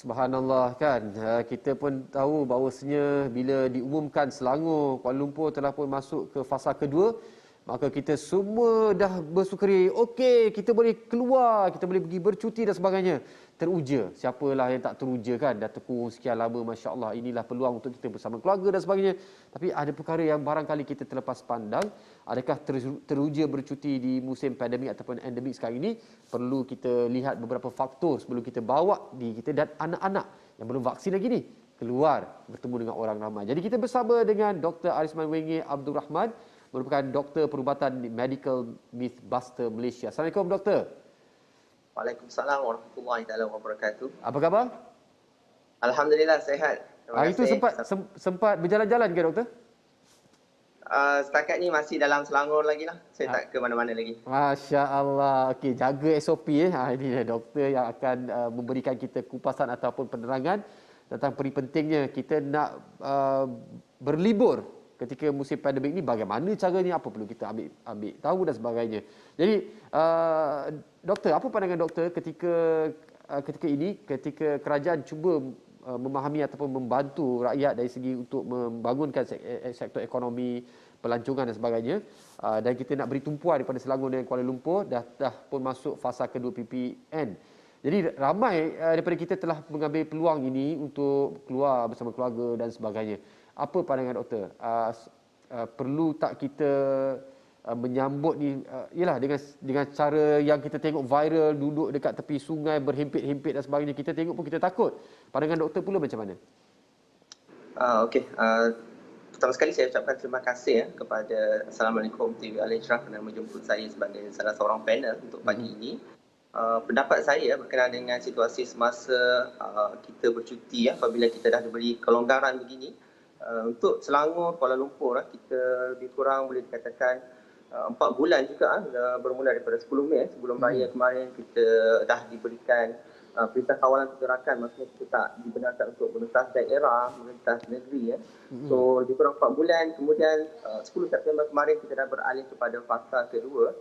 Subhanallah kan. Kita pun tahu bahawasanya bila diumumkan Selangor, Kuala Lumpur telah pun masuk ke fasa kedua, maka kita semua dah bersukaria. Okey, kita boleh keluar, kita boleh pergi bercuti dan sebagainya. Teruja. Siapalah yang tak teruja kan? Dah terkurung sekian lama, masya-Allah. Inilah peluang untuk kita bersama keluarga dan sebagainya. Tapi ada perkara yang barangkali kita terlepas pandang. Adakah teruja bercuti di musim pandemik ataupun endemik sekarang ini? Perlu kita lihat beberapa faktor sebelum kita bawa diri kita dan anak-anak yang belum vaksin lagi ni keluar bertemu dengan orang ramai. Jadi kita bersama dengan Dr. Arisman Wenge Abdul Rahman, merupakan doktor perubatan Medical Mythbuster Malaysia. Assalamualaikum doktor. Waalaikumsalam warahmatullahi wabarakatuh. Apa khabar? Alhamdulillah sihat. Itu sempat berjalan-jalan ke doktor? Setakat ni masih dalam Selangor lagi lah. Saya tak ke mana-mana lagi. Masya Allah. Okey, jaga SOP ini doktor yang akan memberikan kita kupasan ataupun penerangan tentang peri pentingnya kita nak berlibur ketika musim pandemik ni, bagaimana caranya, apa perlu kita ambil tahu dan sebagainya. Jadi doktor, apa pandangan doktor ketika ini, ketika kerajaan cuba memahami ataupun membantu rakyat dari segi untuk membangunkan sektor ekonomi, pelancongan dan sebagainya, dan kita nak beri tumpuan daripada Selangor dan Kuala Lumpur dah pun masuk fasa kedua PPN. Jadi ramai daripada kita telah mengambil peluang ini untuk keluar bersama keluarga dan sebagainya. Apa pandangan doktor? Perlu tak kita menyambut ni ialah dengan cara yang kita tengok viral, duduk dekat tepi sungai berhimpit-himpit dan sebagainya, kita tengok pun kita takut. Pandangan doktor pula macam mana? Okey. Pertama sekali saya ucapkan terima kasih kepada Assalamualaikum TV Al-Ishraf kerana menjemput saya sebagai salah seorang panel untuk pagi ini. Pendapat saya berkenaan dengan situasi semasa kita bercuti apabila kita dah diberi kelonggaran begini, untuk Selangor, Kuala Lumpur kita lebih kurang boleh dikatakan 4 bulan juga, bermula daripada 10 Mei sebelum raya kemarin kita dah diberikan perintah kawalan pergerakan, maksudnya kita tak dibenarkan untuk melintas daerah, melintas negeri. So lebih kurang 4 bulan, kemudian 10 September kemarin kita dah beralih kepada fasa kedua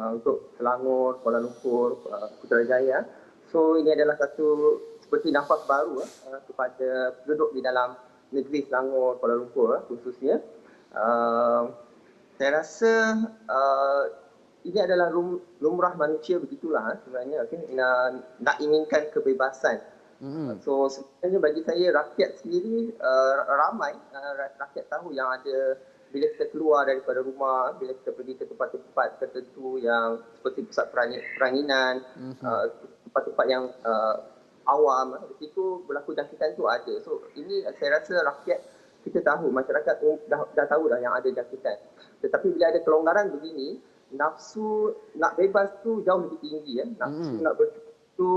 untuk Selangor, Kuala Lumpur, Putrajaya. So ini adalah satu seperti nafas baru kepada penduduk di dalam negeri Selangor, Kuala Lumpur khususnya. Saya rasa ini adalah lumrah manusia, begitulah sebenarnya. Nak inginkan kebebasan. So sebenarnya bagi saya rakyat sendiri ramai rakyat tahu yang ada bila kita keluar daripada rumah, bila kita pergi ke tempat-tempat tertentu yang seperti pusat peranginan, tempat-tempat yang awam, di situ berlaku jangkitan tu ada. So ini saya rasa rakyat kita tahu, masyarakat dah tahu dah yang ada jangkitan. Tetapi bila ada kelonggaran begini, nafsu nak bebas tu jauh lebih tinggi. Nafsu nak bercuti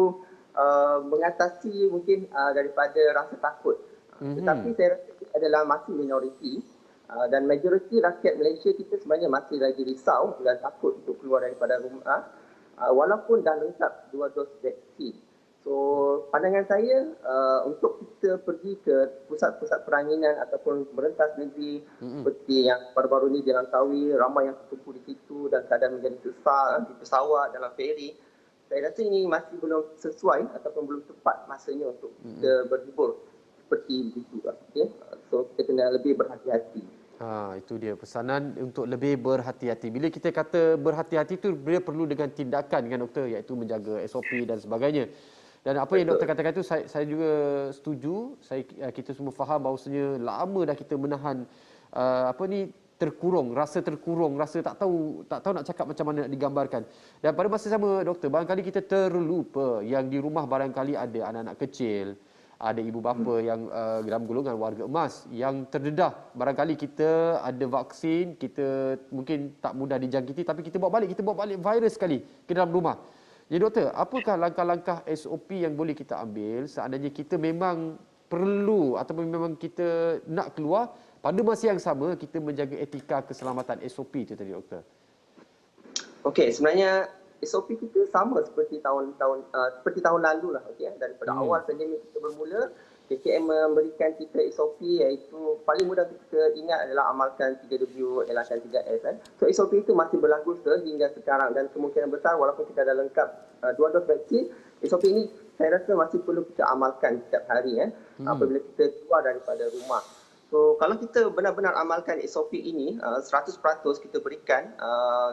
mengatasi mungkin daripada rasa takut. Tetapi saya rasa ini adalah masih minoriti, dan majoriti rakyat Malaysia kita sebenarnya masih lagi risau dan takut untuk keluar daripada rumah walaupun dah lengkap 2 dos vaksin. So pandangan saya untuk kita pergi ke pusat-pusat peranginan ataupun merentas negeri seperti yang baru-baru ini di Langkawi, ramai yang tertumpu di situ dan keadaan menjadi susah di pesawat, dalam feri. Saya rasa ini masih belum sesuai ataupun belum tepat masanya untuk kita berlibur seperti begitu. Okay? So kita kena lebih berhati-hati. Itu dia pesanan untuk lebih berhati-hati. Bila kita kata berhati-hati itu dia perlu dengan tindakan kan doktor, iaitu menjaga SOP dan sebagainya. Dan apa yang doktor katakan itu saya juga setuju. Kita semua faham bahawasanya lama dah kita menahan rasa terkurung, rasa tak tahu nak cakap macam mana nak digambarkan. Dan pada masa sama doktor, barangkali kita terlupa yang di rumah barangkali ada anak-anak kecil, ada ibu bapa yang dalam golongan warga emas yang terdedah. Barangkali kita ada vaksin, kita mungkin tak mudah dijangkiti, tapi kita bawa balik virus sekali ke dalam rumah. Jadi doktor, apakah langkah-langkah SOP yang boleh kita ambil seandainya kita memang perlu ataupun memang kita nak keluar, pada masa yang sama kita menjaga etika keselamatan SOP itu tadi doktor? Okey, sebenarnya SOP kita sama seperti tahun lalu lah, daripada awal pandemik kita bermula, KKM memberikan kita SOP iaitu paling mudah kita ingat adalah amalkan 3W, elakkan 3S. So SOP itu masih berlaku sehingga sekarang dan kemungkinan besar walaupun kita dah lengkap 2 dos vaksin, SOP ini saya rasa masih perlu kita amalkan setiap hari apabila kita keluar daripada rumah. So kalau kita benar-benar amalkan SOP ini 100% kita berikan,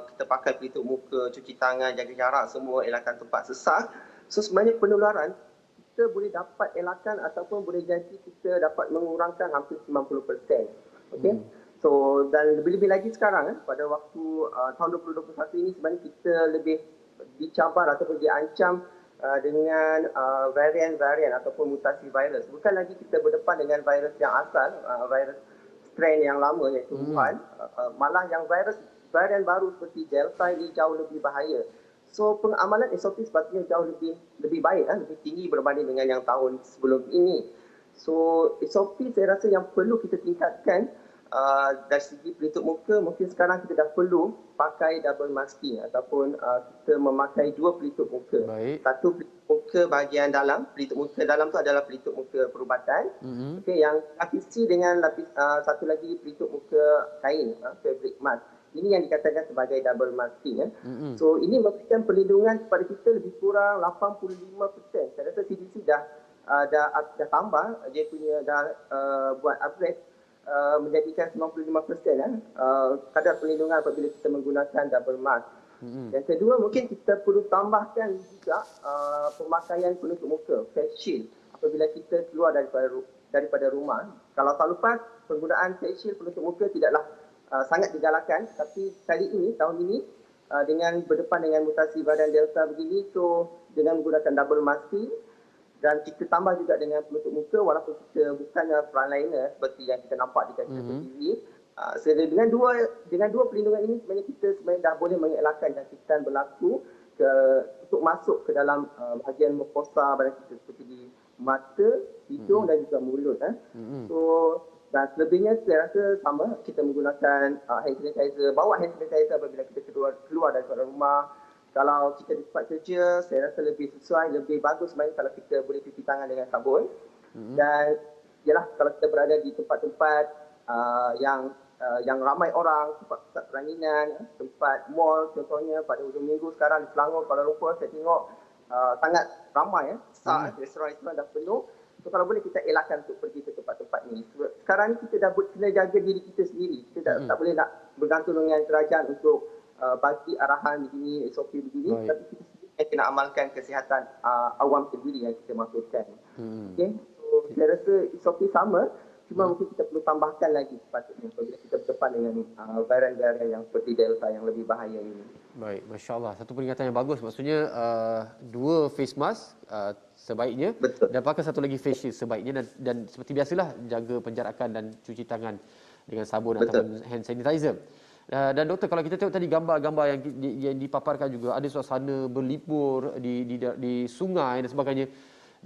kita pakai pelitup muka, cuci tangan, jaga jarak, semua elakkan tempat sesak. So sebenarnya penularan kita boleh dapat elakkan ataupun boleh jadi kita dapat mengurangkan hampir 90%. Okey. So dan lebih-lebih lagi sekarang pada waktu tahun 2021 ini sebenarnya kita lebih dicabar ataupun diancam dengan varian-varian ataupun mutasi virus. Bukan lagi kita berdepan dengan virus yang asal, virus strain yang lama iaitu Wuhan, malah yang virus varian baru seperti Delta ini jauh lebih bahaya. So pengamalan SOP sepatutnya jauh lebih baik, lebih tinggi berbanding dengan yang tahun sebelum ini. So SOP saya rasa yang perlu kita tingkatkan dari segi pelitup muka, mungkin sekarang kita dah perlu pakai double masking ataupun kita memakai dua pelitup muka. Baik. Satu pelitup muka bahagian dalam, pelitup muka dalam tu adalah pelitup muka perubatan. Okey, yang lapisi dengan satu lagi pelitup muka kain, fabric mask. Ini yang dikatakan sebagai double masking. So ini memberikan perlindungan kepada kita lebih kurang 85%. Saya rasa CDC dah tambah, dia punya buat upgrade menjadikan 95% kadar perlindungan apabila kita menggunakan double mask. Yang kedua, mungkin kita perlu tambahkan juga pemakaian penutup muka, face shield apabila kita keluar daripada rumah. Kalau tahun lepas penggunaan face shield penutup muka tidaklah sangat digalakkan, tapi tahun ini dengan berdepan dengan mutasi varian Delta begini, so dengan menggunakan double masking dan kita tambah juga dengan penutup muka walaupun kita bukannya frontliner seperti yang kita nampak di kaca TV. Dengan dua perlindungan ini sebenarnya dah boleh mengelakkan jangkitan berlaku untuk masuk ke dalam bahagian mukosa badan kita seperti di mata, hidung dan juga mulut. So dan selebihnya saya rasa sama, kita menggunakan hand sanitizer, bawa hand sanitizer apabila kita keluar daripada rumah. Kalau kita di tempat kerja, saya rasa lebih sesuai, lebih bagus sebenarnya kalau kita boleh cuci tangan dengan sabun. Dan ialah kalau kita berada di tempat-tempat yang ramai orang, tempat peranian, tempat mall contohnya pada hujung minggu sekarang di Selangor, Kuala Lumpur, saya tengok sangat ramai, besar, restoran-restoran dah penuh. So kalau boleh kita elakkan untuk pergi ke tempat-tempat ni. Sekarang ni kita dah kena jaga diri kita sendiri. Kita tak boleh nak bergantung dengan kerajaan untuk bagi arahan begini, SOP begini, tapi kita sendiri yang kena amalkan kesihatan awam sendiri yang kita maksudkan. Okay? So saya rasa SOP sama, cuma mungkin kita perlu tambahkan lagi sepatutnya apabila kita berdepan dengan varian-varian yang seperti Delta yang lebih bahaya ini. Baik, Masya Allah. Satu peringatan yang bagus. Maksudnya dua face mask sebaiknya. Betul. Dan pakai satu lagi face shield sebaiknya. Dan seperti biasalah jaga penjarakan dan cuci tangan dengan sabun ataupun hand sanitizer. Dan doktor, kalau kita tengok tadi gambar-gambar yang dipaparkan juga, ada suasana berlibur di sungai dan sebagainya.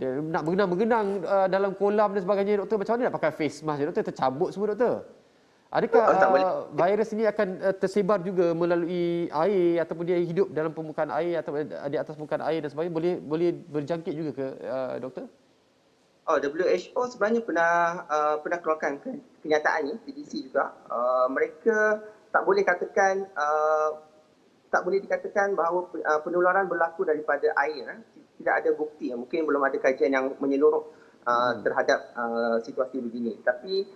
Nak berenang-berenang dalam kolam dan sebagainya, doktor, macam mana nak pakai face mask? Doktor, tercabut semua, doktor. Adakah virus ini akan tersebar juga melalui air ataupun dia hidup dalam permukaan air atau di atas permukaan air dan sebagainya, boleh berjangkit juga ke doktor? WHO sebenarnya pernah keluarkan kenyataan ni, CDC juga. Mereka tak boleh dikatakan bahawa penularan berlaku daripada air. Tidak ada bukti. Mungkin belum ada kajian yang menyeluruh terhadap situasi begini. Tapi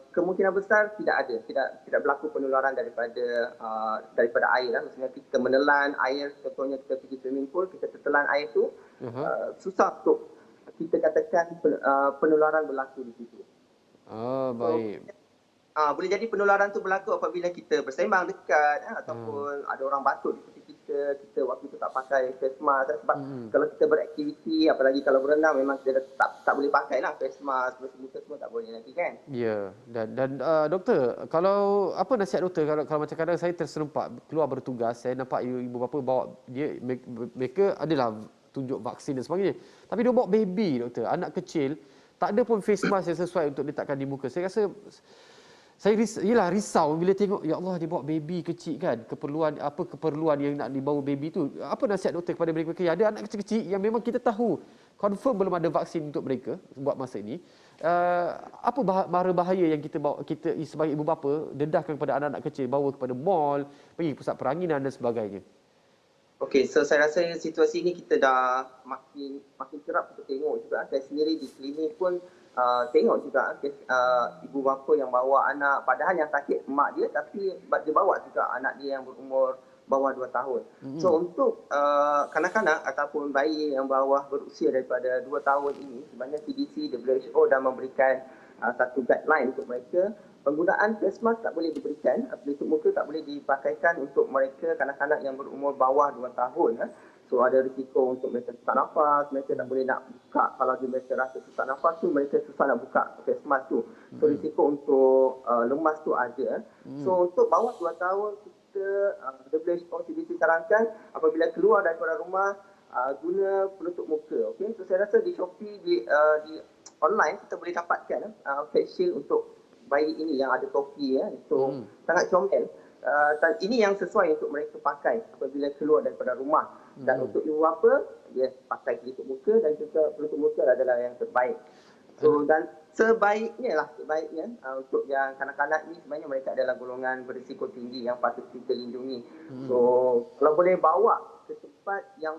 kemungkinan besar tidak berlaku penularan daripada air. Maksudnya kita menelan air, contohnya kita pergi swimming pool, kita tertelan air tu, susah untuk kita katakan penularan berlaku di situ. Baik. Boleh jadi penularan tu berlaku apabila kita bersembang dekat ataupun ada orang batuk di tepi kita waktu itu tak pakai face mask. Sebab kalau kita beraktiviti, apalagi kalau berenang, memang kita tak boleh pakai lah face mask, bersih muka semua tak boleh nanti kan. Ya, dan doktor, kalau apa nasihat doktor kalau macam kadang saya terserempak keluar bertugas, saya nampak ibu bapa bawa mereka adalah tunjuk vaksin dan sebagainya. Tapi dia bawa baby, doktor, anak kecil, tak ada pun face mask yang sesuai untuk letakkan di muka. Saya rasa saya risau bila tengok, ya Allah, dia bawa baby kecil kan. Keperluan yang nak dibawa baby tu. Apa nasihat doktor kepada mereka yang ada anak kecil-kecil yang memang kita tahu confirm belum ada vaksin untuk mereka buat masa ini. Apa mara bahaya yang kita sebagai ibu bapa dedahkan kepada anak-anak kecil, bawa kepada mall, pergi ke pusat peranginan dan sebagainya? Okey, so saya rasa situasi ini kita dah makin makin kerap kita tengok juga. Saya sendiri di klinik pun tengok juga kes ibu bapa yang bawa anak, padahal yang sakit mak dia, tapi dia bawa juga anak dia yang berumur bawah 2 tahun. So untuk kanak-kanak ataupun bayi yang bawah berusia daripada 2 tahun ini, sebenarnya CDC, WHO dah memberikan satu guideline untuk mereka. Penggunaan face mask tak boleh diberikan, pelitup muka tak boleh dipakaikan untuk mereka kanak-kanak yang berumur bawah 2 tahun. So ada risiko untuk mereka sesak nafas, mereka tak boleh nak buka, kalau mereka rasa sesak nafas tu mereka susah nak buka face mask tu. So risiko untuk lemas tu ada. So untuk bawah 2 tahun kita WHO CDC sarankan apabila keluar daripada rumah guna penutup muka. Okay? So saya rasa di Shopee, di online kita boleh dapatkan face shield untuk bayi ini yang ada topi so sangat comel. Dan ini yang sesuai untuk mereka pakai apabila keluar daripada rumah. Dan untuk ibu bapa, dia pakai pelitup muka, dan juga pelitup muka adalah yang terbaik. So dan sebaiknya untuk yang kanak-kanak ni sebenarnya mereka adalah golongan berisiko tinggi yang patut kita lindungi. So kalau boleh bawa ke tempat yang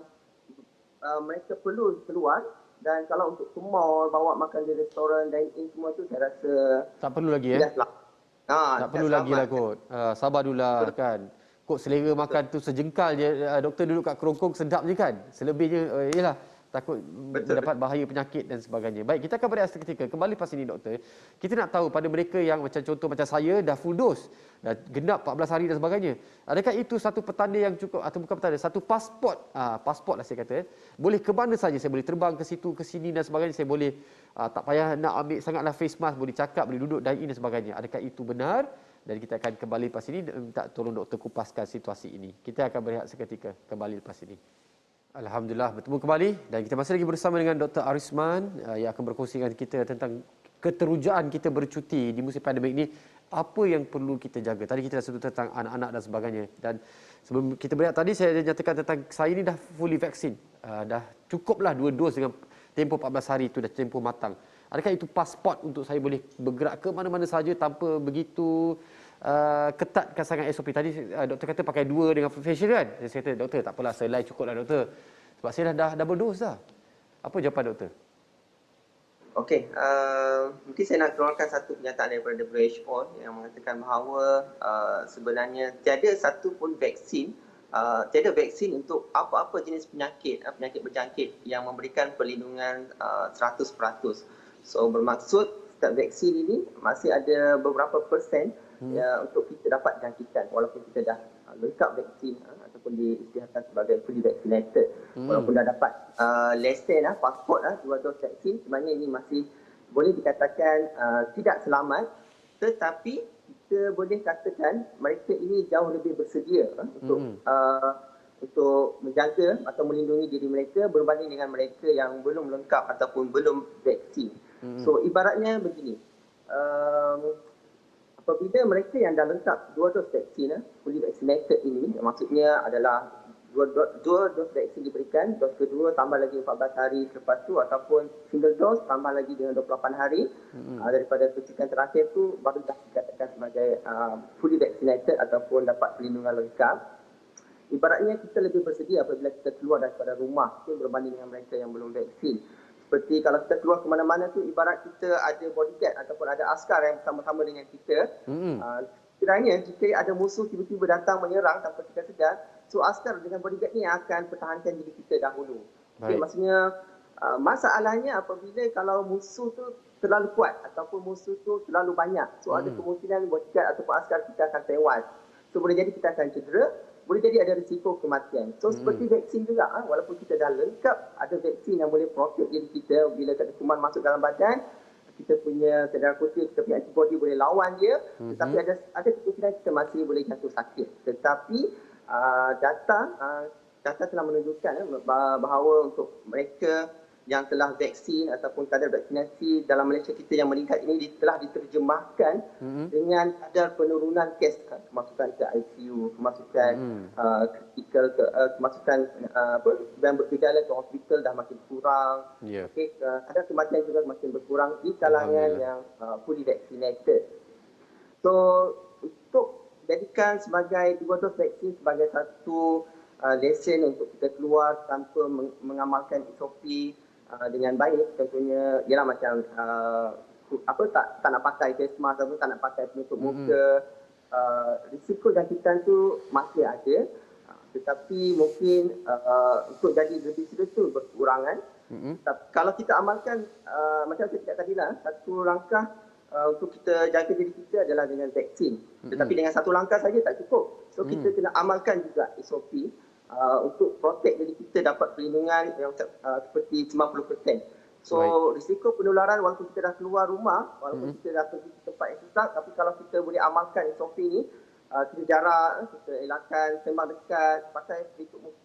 mereka perlu keluar. Dan kalau untuk ke mall, bawa makan di restoran, dine-in semua tu saya rasa Tak perlu lagi tak perlu lagi lah kot. Sabar dulu lah kan. Kok selera makan tu sejengkal je, doktor duduk kat kerongkong sedap je kan. Selebihnya yalah takut mendapat bahaya penyakit dan sebagainya. Baik, kita akan berehat seketika. Kembali pas ini doktor. Kita nak tahu pada mereka yang macam contoh macam saya dah full dose, dah genap 14 hari dan sebagainya. Adakah itu satu petanda yang cukup, atau bukan petanda, satu pasport, pasport lah saya kata. Boleh ke mana saja saya boleh terbang ke situ ke sini dan sebagainya. Saya boleh tak payah nak ambil sangatlah face mask, boleh cakap, boleh duduk dine in dan sebagainya. Adakah itu benar? Dan kita akan kembali lepas ini minta tolong doktor kupaskan situasi ini. Kita akan berehat seketika, kembali lepas ini. Alhamdulillah bertemu kembali dan kita masih lagi bersama dengan Dr. Arisman yang akan berkongsi dengan kita tentang keterujaan kita bercuti di musim pandemik ini. Apa yang perlu kita jaga? Tadi kita dah sebut tentang anak-anak dan sebagainya. Dan sebelum kita berehat tadi, saya nyatakan tentang saya ini dah fully vaksin. Dah cukuplah 2 dos dengan tempoh 14 hari itu, dah tempoh matang. Adakah itu pasport untuk saya boleh bergerak ke mana-mana saja tanpa begitu ketatkan sangat SOP? Tadi doktor kata pakai 2 dengan facial kan? Saya kata, doktor tak apalah, selai cukuplah doktor. Sebab saya dah double dose dah. Apa jawapan doktor? Okey, mungkin saya nak keluarkan satu pernyataan daripada WHO yang mengatakan bahawa sebenarnya tiada satu pun vaksin, tiada vaksin untuk apa-apa jenis penyakit, penyakit berjangkit yang memberikan perlindungan 100%. So bermaksud setiap vaksin ini masih ada beberapa persen untuk kita dapat jangkitan walaupun kita dah lengkap vaksin ataupun diisytiharkan sebagai fully vaccinated. Walaupun dah dapat lesen, pasport 2 dos vaksin, sebenarnya ini masih boleh dikatakan tidak selamat, tetapi kita boleh katakan mereka ini jauh lebih bersedia untuk menjaga atau melindungi diri mereka berbanding dengan mereka yang belum lengkap ataupun belum vaksin. So ibaratnya begini, apabila mereka yang dah lengkap 2 dos vaksin, fully vaccinated ini, maksudnya adalah 2 dos vaksin diberikan, dos kedua tambah lagi 14 hari selepas tu, ataupun single dose tambah lagi dengan 28 hari daripada suntikan terakhir tu, baru dah dikatakan sebagai fully vaccinated ataupun dapat perlindungan lengkap. Ibaratnya kita lebih bersedia apabila kita keluar daripada rumah berbanding dengan mereka yang belum vaksin. Seperti kalau kita keluar ke mana-mana tu, ibarat kita ada bodyguard ataupun ada askar yang bersama-sama dengan kita. Sekiranya jika ada musuh tiba-tiba datang menyerang tanpa kita sedar, so askar dengan bodyguard ni akan pertahankan diri kita dahulu. Okay, maksudnya masalahnya apabila kalau musuh tu terlalu kuat ataupun musuh tu terlalu banyak, so ada kemungkinan bodyguard ataupun askar kita akan tewas. So boleh jadi kita akan cedera, boleh jadi ada risiko kematian. So seperti vaksin juga, walaupun kita dah lengkap, ada vaksin yang boleh protect diri kita bila kuman masuk dalam badan, kita punya sedar kutip, kita punya antibody boleh lawan dia, tetapi ada kemungkinan kita masih boleh jatuh sakit. Tetapi data telah menunjukkan bahawa untuk mereka yang telah vaksin ataupun kadar vaksinasi dalam Malaysia kita yang meningkat ini telah diterjemahkan dengan kadar penurunan kes, kemasukan ke ICU, kemasukan kritikal, kemasukan yang bergejala ke hospital dah makin kurang. Okay, kadar kematian juga makin berkurang di kalangan yang fully vaccinated. So untuk jadikan sebagai 2 dos vaksin sebagai satu lesen untuk kita keluar tanpa mengamalkan SOP dengan baik. Contohnya ialah macam tak nak pakai face mask atau tak nak pakai penutup muka. Risiko jangkitan tu masih ada, tetapi mungkin untuk jadi lebih serius tu berkurangan. Kalau kita amalkan macam saya cakap tadi lah, satu langkah untuk kita jaga diri kita adalah dengan vaksin. Tetapi dengan satu langkah saja tak cukup. So kita kena amalkan juga SOP untuk protect diri kita dapat perlindungan yang seperti 90%. So risiko penularan walaupun kita dah keluar rumah, walaupun kita dah pergi ke tempat yang susah, tapi kalau kita boleh amalkan SOP ni, kita jarak, kita elakkan sembang dekat, pakai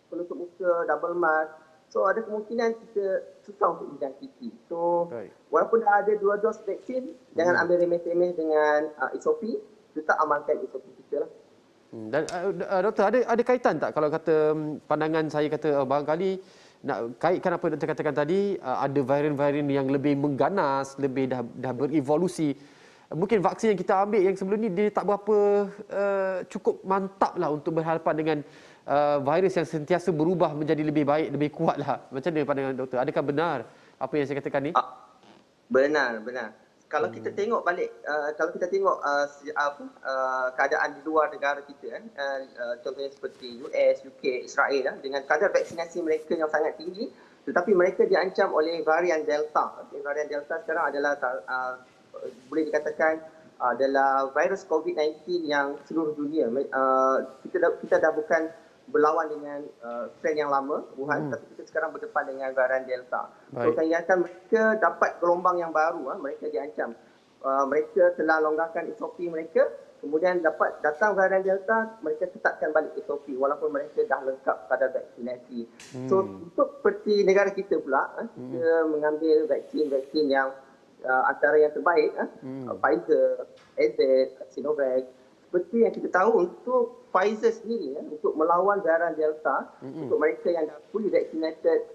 penutup muka, double mask. So ada kemungkinan kita susah untuk dijangkiti. So walaupun dah ada 2 dos vaksin, jangan ambil remeh-temeh dengan SOP, tetap amalkan SOP kita lah. Dan doktor, ada kaitan tak kalau kata pandangan saya kata barangkali nak kaitkan apa doktor katakan tadi, ada varian-varian yang lebih mengganas, lebih dah berevolusi. Mungkin vaksin yang kita ambil yang sebelum ni dia tak berapa cukup mantap lah untuk berhadapan dengan virus yang sentiasa berubah menjadi lebih baik, lebih kuat lah. Macam mana pandangan doktor? Adakah benar apa yang saya katakan ni? Benar. Kalau kita tengok balik, kalau kita tengok keadaan di luar negara kita, contohnya seperti US, UK, Israel, dengan kadar vaksinasi mereka yang sangat tinggi, tetapi mereka diancam oleh varian Delta. Varian Delta sekarang adalah boleh dikatakan adalah virus COVID-19 yang seluruh dunia. Kita dah bukan berlawan dengan strain yang lama, Wuhan, tapi kita sekarang berdepan dengan varian Delta. So, kemungkinan mereka dapat gelombang yang baru, mereka diancam. Mereka telah longgarkan SOP mereka, kemudian dapat datang varian Delta, mereka ketatkan balik SOP walaupun mereka dah lengkap kadar vaksinasi. So, untuk seperti negara kita pula, kita mengambil vaksin yang antara yang terbaik, Pfizer, AZ, Sinovac. Seperti yang kita tahu, untuk Pfizer sendiri, untuk melawan varian Delta, untuk mereka yang dah fully vaccinated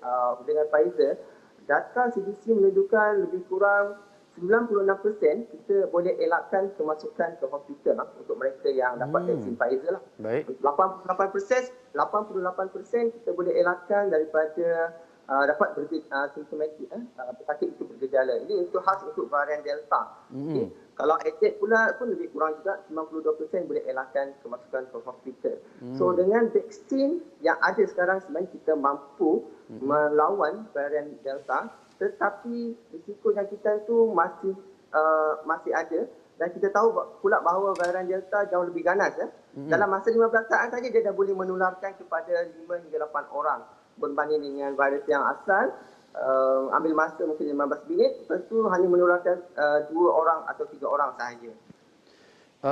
dengan Pfizer, data CDC menunjukkan lebih kurang 96% kita boleh elakkan kemasukan ke hospital untuk mereka yang dapat vaksin Pfizer lah. 88% kita boleh elakkan daripada dapat simptomatik, sakit itu bergejala. Ini untuk khas untuk varian Delta. Okay. Kalau AZ pula pun lebih kurang juga, 92% boleh elakkan kemasukan ke hospital. So dengan vaksin yang ada sekarang sebenarnya kita mampu melawan varian Delta, tetapi risiko jangkitan tu masih ada. Dan kita tahu pula bahawa varian Delta jauh lebih ganas. Dalam masa 15 saat saja dia dah boleh menularkan kepada 5 hingga 8 orang. Berbanding dengan virus yang asal, ambil masa mungkin 15 minit, lepas tu hanya menularkan 2 orang atau 3 orang sahaja.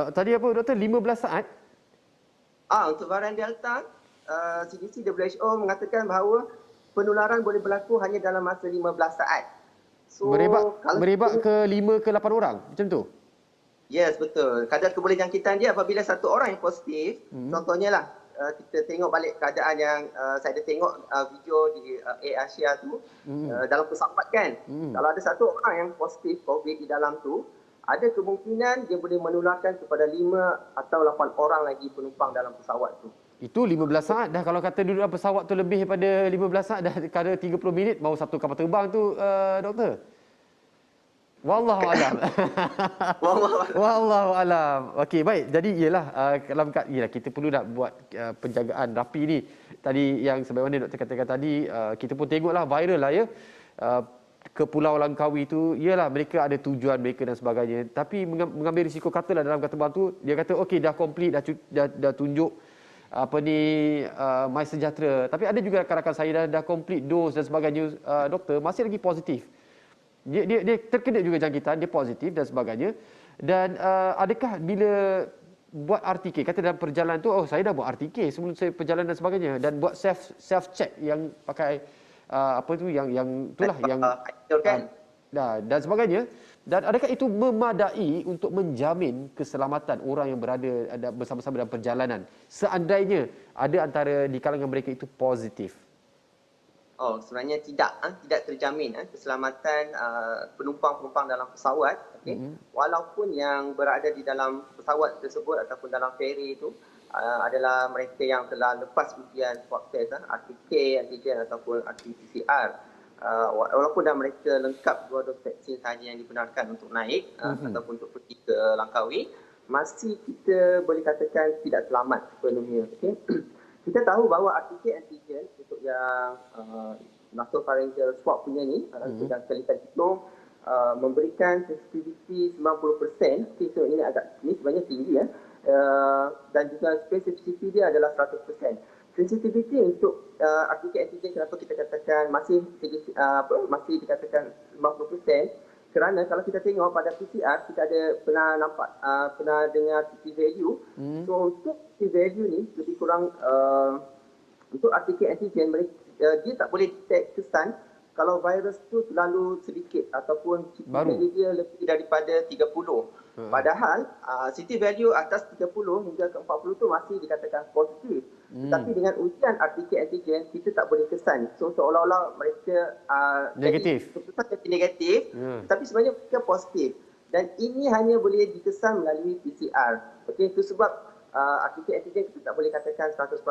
Tadi apa doktor, 15 saat? Untuk varian Delta, CDC WHO mengatakan bahawa penularan boleh berlaku hanya dalam masa 15 saat. So, merebak ke 5 ke 8 orang, macam tu? Yes, betul. Kadar kebolehjangkitan dia apabila satu orang yang positif, contohnya lah, kita tengok balik keadaan yang saya ada tengok video di Air Asia tu, dalam pesawat kan. Kalau ada satu orang yang positif COVID di dalam tu, ada kemungkinan dia boleh menularkan kepada 5 atau 8 orang lagi penumpang dalam pesawat tu. Itu 15 saat dah. Kalau kata duduk dalam pesawat tu lebih daripada 15 saat, dah kira 30 minit baru satu kapal terbang tu, doktor. Wallahu alam. Wallahu alam. Okey, baik. Jadi ialah kita perlu nak buat penjagaan rapi ni. Tadi yang sebagaimana doktor katakan tadi, kita pun tengoklah viral lah ya. Ke Pulau Langkawi tu, ialah mereka ada tujuan mereka dan sebagainya. Tapi mengambil risiko katalah dalam kata tu, dia kata okey dah complete, dah tunjuk MySejahtera. Tapi ada juga rakan-rakan saya dah complete dose dan sebagainya, doktor, masih lagi positif. Dia terkena juga jangkitan, dia positif dan sebagainya. Dan adakah bila buat RTK, kata dalam perjalanan tu, saya dah buat RTK sebelum saya perjalanan dan sebagainya, dan buat self check yang pakai yang dan sebagainya. Dan adakah itu memadai untuk menjamin keselamatan orang yang berada bersama-sama dalam perjalanan seandainya ada antara di kalangan mereka itu positif? Sebenarnya tidak terjamin keselamatan penumpang-penumpang dalam pesawat. Okay? Walaupun yang berada di dalam pesawat tersebut ataupun dalam feri itu adalah mereka yang telah lepas ujian swab test, RT-K, antigen ataupun RT-PCR. Walaupun dah mereka lengkap dua dos vaksin sahaja yang dibenarkan untuk naik ataupun untuk pergi ke Langkawi, masih kita boleh katakan tidak selamat sepenuhnya. Okay? Kita tahu bahawa RT-K antigen untuk yang nasopharyngeal swab punya ni, yang kelipan hidung, memberikan sensitivity 90%. Okay, so ini sebenarnya tinggi ya. Dan juga specificity dia adalah 100%. Sensitivity untuk RT-K antigen, kenapa kita katakan masih dikatakan 50%? Kerana kalau kita tengok pada PCR, kita ada pernah dengar P value. So untuk P value ni lebih kurang untuk RT-K antigen dia tak boleh detect kesan kalau virus tu terlalu sedikit ataupun CT value dia lebih daripada 30. Padahal CT value atas 30 hingga ke 40 tu masih dikatakan positif. Tetapi dengan ujian RT-K antigen kita tak boleh kesan. So seolah-olah mereka negatif. Jadi negatif, tapi sebenarnya mereka positif. Dan ini hanya boleh dikesan melalui PCR. Okey, itu sebab RT-K antigen kita tak boleh katakan 100%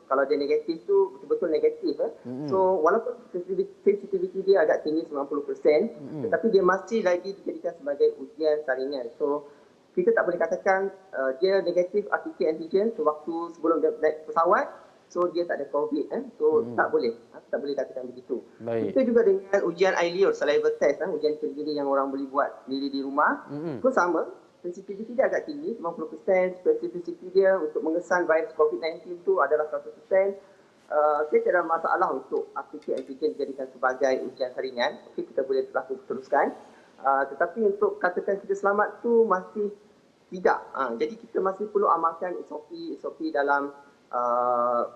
kalau dia negatif tu betul-betul negatif. So walaupun sensitivity dia agak tinggi 90%, tetapi dia masih lagi dijadikan sebagai ujian saringan. So kita tak boleh katakan dia negatif RT-K antigen sewaktu sebelum dia naik pesawat, so dia tak ada COVID. So tak boleh katakan begitu. Kita juga dengan ujian iLeo, saliva test, ujian sendiri yang orang boleh buat sendiri di rumah, pun sama. Sensitivity dia agak tinggi, 90%. Specificity dia untuk mengesan virus COVID-19 itu adalah 100%. Saya tidak ada masalah untuk RT-K antigen dijadikan sebagai ujian saringan. Okay, kita boleh teruskan. Tetapi untuk katakan kita selamat tu masih tidak. Jadi kita masih perlu amalkan SOP dalam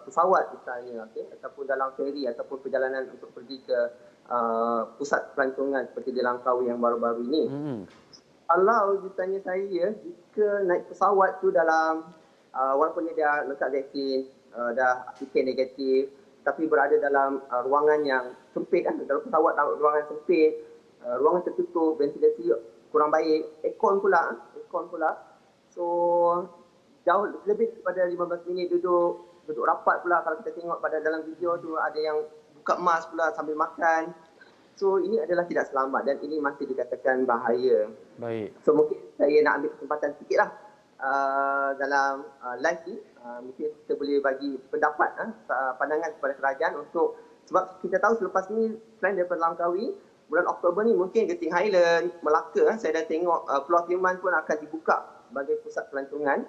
pesawat misalnya, ataupun dalam feri ataupun perjalanan untuk pergi ke pusat pelancongan seperti di Langkawi yang baru-baru ini. Kalau ditanya saya, jika naik pesawat tu dalam walaupun dia dah lengkap vaksin, dah RT-K negatif, tapi berada dalam ruangan yang sempit, dalam pesawat dalam ruangan sempit, ruangan tertutup, ventilasi kurang baik, aircon pula. So jauh lebih daripada 15 minit duduk rapat pula. Kalau kita tengok pada dalam video tu ada yang buka mask pula sambil makan. So ini adalah tidak selamat dan ini masih dikatakan bahaya. Baik. So mungkin saya nak ambil kesempatan sikitlah dalam live ni. Mungkin kita boleh bagi pendapat, pandangan kepada kerajaan untuk, sebab kita tahu selepas ni selain daripada Langkawi, bulan Oktober ni mungkin Genting Highland, Melaka, saya dah tengok Pulau Tioman pun akan dibuka sebagai pusat pelancongan.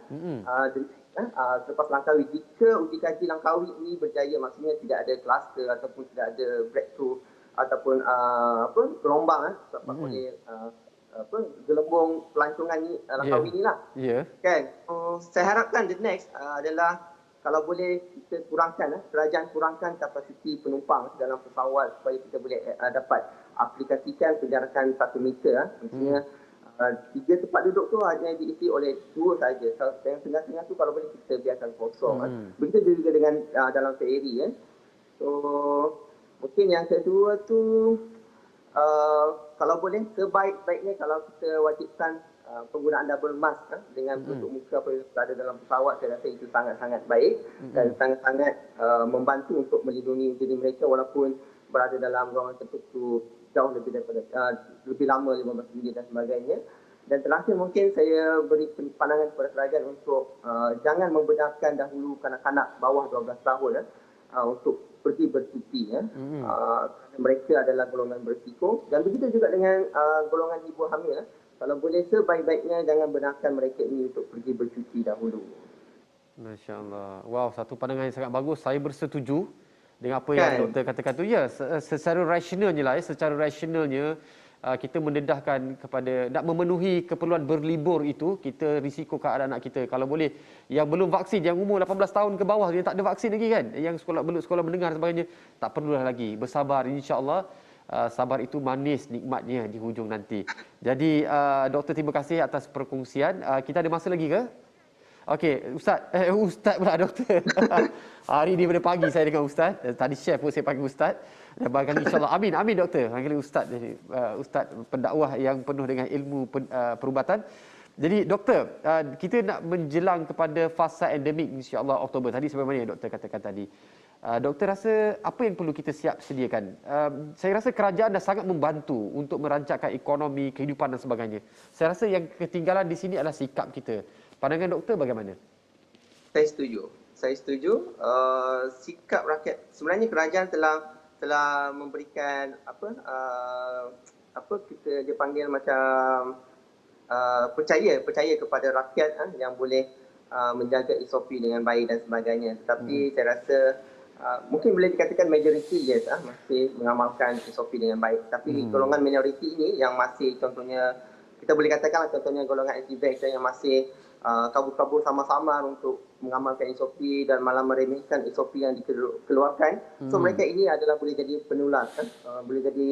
Selepas Langkawi, jika uji kaji Langkawi ini berjaya, maksudnya tidak ada kluster ataupun tidak ada breakthrough ataupun gelombang sebab oleh gelembung pelancongan ni Langkawi ni lah. Kan? Saya harapkan the next adalah kalau boleh kita kurangkan, kerajaan kurangkan kapasiti penumpang dalam pesawat supaya kita boleh dapat aplikasikan penjarakan 1 meter. Maksudnya 3 tempat duduk tu hanya diisi oleh 2 saja. Yang tengah-tengah tu kalau boleh kita biarkan kosong. Begitu juga dengan dalam feri. So mungkin yang kedua tu kalau boleh sebaik-baiknya kalau kita wajibkan penggunaan double mask dengan tutup muka apabila berada dalam pesawat. Saya rasa itu sangat-sangat baik dan sangat-sangat membantu untuk melindungi diri mereka walaupun berada dalam ruangan tertutup jauh lebih lama 15 minit dan sebagainya. Dan terakhir mungkin saya beri pandangan kepada kerajaan untuk jangan membenarkan dahulu kanak-kanak bawah 12 tahun untuk pergi bercuti. Mereka adalah golongan berisiko dan begitu juga dengan golongan ibu hamil. Kalau boleh sebaik-baiknya jangan benarkan mereka ini untuk pergi bercuti dahulu. Masya Allah. Wow, satu pandangan yang sangat bagus. Saya bersetuju dengan apa yang doktor katakan tu. Ya, secara rasionalnya kita mendedahkan kepada nak memenuhi keperluan berlibur itu, kita risiko keadaan anak kita. Kalau boleh yang belum vaksin, yang umur 18 tahun ke bawah, dia tak ada vaksin lagi kan, yang belum sekolah mendengar sebagainya, tak perlulah lagi. Bersabar, insya-Allah. Sabar itu manis nikmatnya di hujung nanti. Jadi doktor, terima kasih atas perkongsian. Kita ada masa lagi ke? Okey, Ustaz pula doktor. Hari ni pada pagi saya dengan Ustaz. Tadi chef pun saya panggil Ustaz. Dan barangkali insya-Allah amin doktor. Panggil Ustaz, Ustaz pendakwah yang penuh dengan ilmu perubatan. Jadi doktor, kita nak menjelang kepada fasa endemik insya-Allah Oktober tadi sebagaimana yang doktor katakan tadi. Doktor rasa apa yang perlu kita siap sediakan? Saya rasa kerajaan dah sangat membantu untuk merancangkan ekonomi, kehidupan dan sebagainya. Saya rasa yang ketinggalan di sini adalah sikap kita. Pandangan doktor bagaimana? Saya setuju. Saya setuju. Sikap rakyat, sebenarnya kerajaan telah memberikan apa kita dia panggil macam percaya kepada rakyat yang boleh menjaga SOP dengan baik dan sebagainya. Tetapi saya rasa mungkin boleh dikatakan majoriti yes masih mengamalkan SOP dengan baik. Tapi golongan minoriti ini yang masih, contohnya kita boleh katakan contohnya golongan anti-vax yang masih kabur-kabur sama-sama untuk mengamalkan SOP dan malah meremehkan SOP yang dikeluarkan. So mereka ini adalah boleh jadi penular, boleh jadi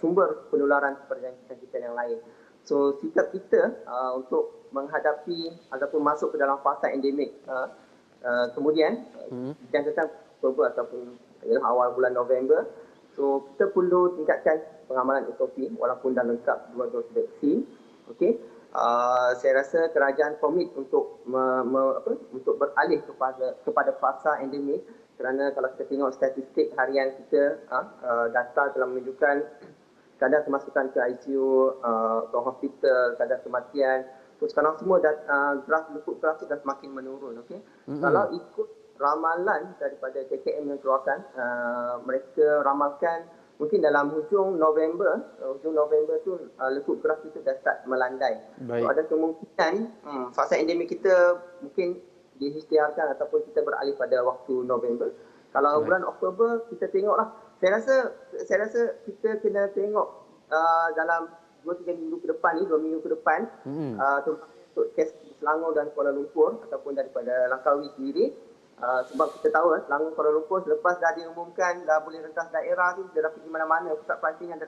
sumber penularan kepada kita yang lain. So sikap kita untuk menghadapi ataupun masuk ke dalam fasa endemik kemudian jangkaan Oktober ataupun awal bulan November, so kita perlu tingkatkan pengamalan SOP walaupun dah lengkap 2 dos vaksin. Okey, saya rasa kerajaan komit untuk untuk beralih kepada fasa endemik, kerana kalau kita tengok statistik harian kita, data telah menunjukkan kadar kemasukan ke ICU, ke hospital, kadar kematian. So sekarang semua graf itu dah semakin menurun. Okay? Kalau ikut ramalan daripada KKM yang keluarkan, mereka ramalkan mungkin dalam hujung November tu lekuk graf itu dah start melandai. So ada kemungkinan fasa endemik kita mungkin diisytiharkan ataupun kita beralih pada waktu November. Kalau bulan Oktober kita tengoklah. Saya rasa kita kena tengok dalam 2-3 minggu ke depan ni, 2 minggu ke depan, untuk kes di Selangor dan Kuala Lumpur ataupun daripada Langkawi sendiri. Sebab kita tahu Selangor, Kuala Lumpur selepas dah diumumkan dah boleh rentas daerah tu, dia dah pergi mana-mana, pusat pelancongan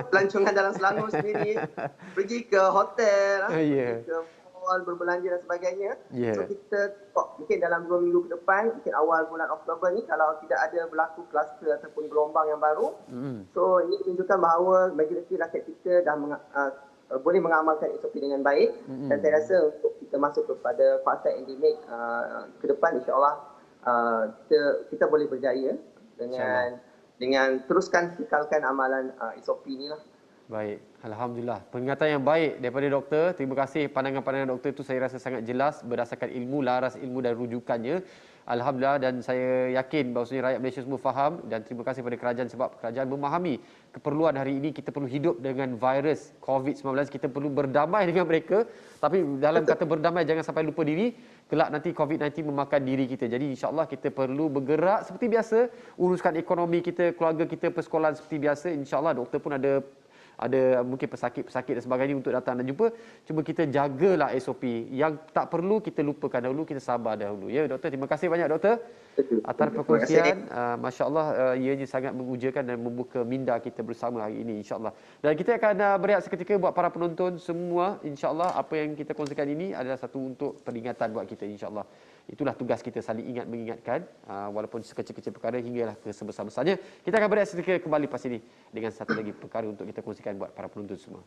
pelancongan dalam Selangor sendiri, pergi ke hotel, pergi ke mall, berbelanja dan sebagainya. So kita mungkin dalam 2 minggu ke depan, mungkin awal bulan Oktober ni, kalau tidak ada berlaku kluster ataupun gelombang yang baru, so ini menunjukkan bahawa majoriti rakyat kita dah boleh mengamalkan SOP dengan baik. Dan saya rasa untuk kita masuk kepada fasa endemik ke depan, insyaAllah kita boleh berjaya dengan teruskan kekalkan amalan SOP ni lah. Baik, alhamdulillah. Peringatan yang baik daripada doktor. Terima kasih, pandangan-pandangan doktor itu saya rasa sangat jelas berdasarkan ilmu, laras ilmu dan rujukannya. Alhamdulillah, dan saya yakin bahawasanya rakyat Malaysia semua faham, dan terima kasih kepada kerajaan sebab kerajaan memahami keperluan hari ini kita perlu hidup dengan virus COVID-19, kita perlu berdamai dengan mereka. Tapi dalam kata berdamai, jangan sampai lupa diri, kelak nanti COVID-19 memakan diri kita. Jadi insya-Allah kita perlu bergerak seperti biasa, uruskan ekonomi kita, keluarga kita, persekolahan seperti biasa. Insya-Allah doktor pun ada mungkin pesakit dan sebagainya untuk datang dan jumpa. Cuma kita jagalah SOP. Yang tak perlu kita lupakan dahulu, kita sabar dahulu. Ya doktor, terima kasih banyak doktor atas perkongsian. Masya-Allah, ianya sangat mengujakan dan membuka minda kita bersama hari ini insya-Allah. Dan kita akan berehat seketika buat para penonton semua. Insya-Allah apa yang kita kongsikan ini adalah satu untuk peringatan buat kita insya-Allah. Itulah tugas kita, saling ingat mengingatkan walaupun sekecil-kecil perkara hinggalah ke sebesar-besarnya. Kita akan berehat seketika, kembali pas ini dengan satu lagi perkara untuk kita kongsikan buat para penonton semua.